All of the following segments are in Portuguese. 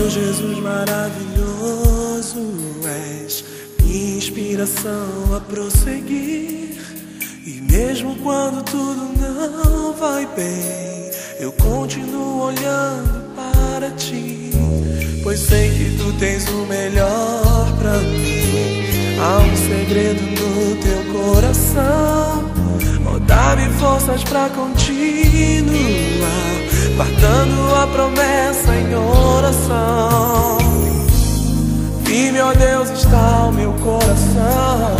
Jesus maravilhoso, és minha inspiração a prosseguir. E mesmo quando tudo não vai bem, eu continuo olhando para ti, pois sei que tu tens o melhor pra mim. Há um segredo no teu coração, oh, dá-me forças pra continuar, guardando a promessa em oração. Firme, ó Deus, está o meu coração,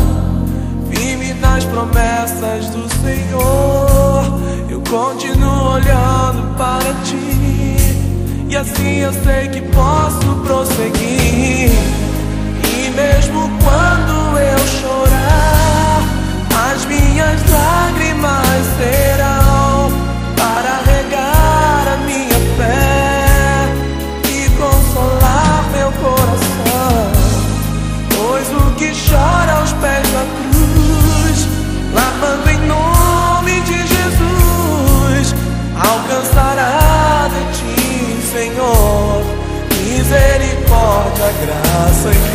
firme nas promessas do Senhor. Eu continuo olhando para ti, e assim eu sei que posso prosseguir. E mesmo quando eu chorar, as minhas lágrimas serão para regar a minha fé e consolar meu coração. Pois o que chora aos pés da cruz, clamando em nome de Jesus, alcançará de ti, Senhor, misericórdia, graça e luz.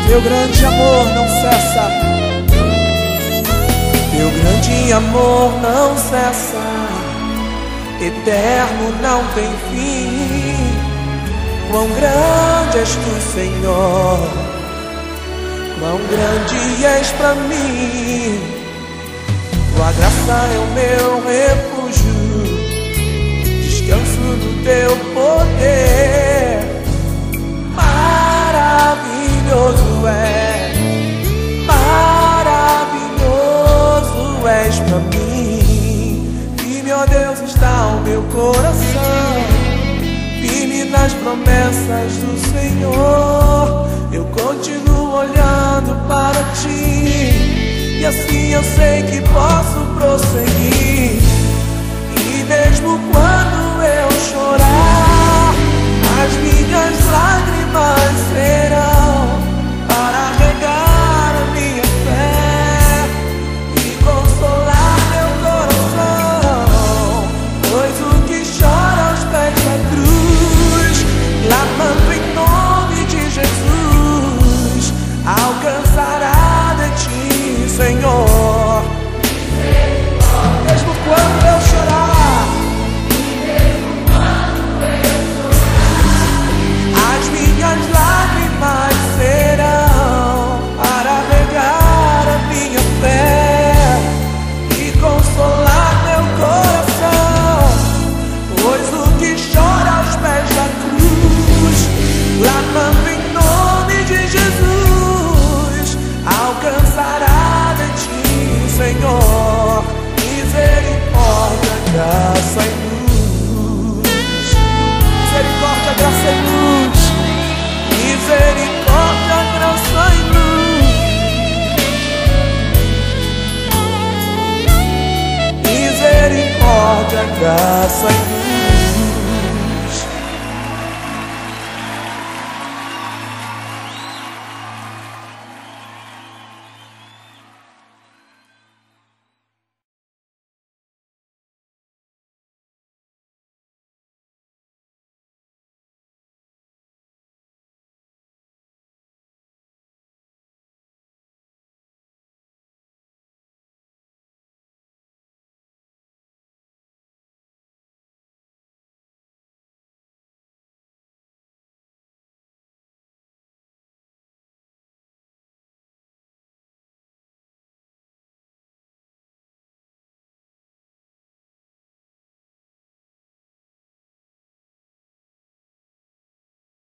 Teu grande amor não cessa, teu grande amor não cessa, eterno não tem fim. Quão grande és tu, Senhor, quão grande és pra mim. Tua graça é o meu refúgio, descanso no teu poder. Maravilhoso és pra mim. Firme, ó Deus, está o meu coração, firme nas promessas do Senhor. Eu continuo olhando para ti, e assim eu sei que posso prosseguir. E mesmo quando eu chorar, as minhas lágrimas serão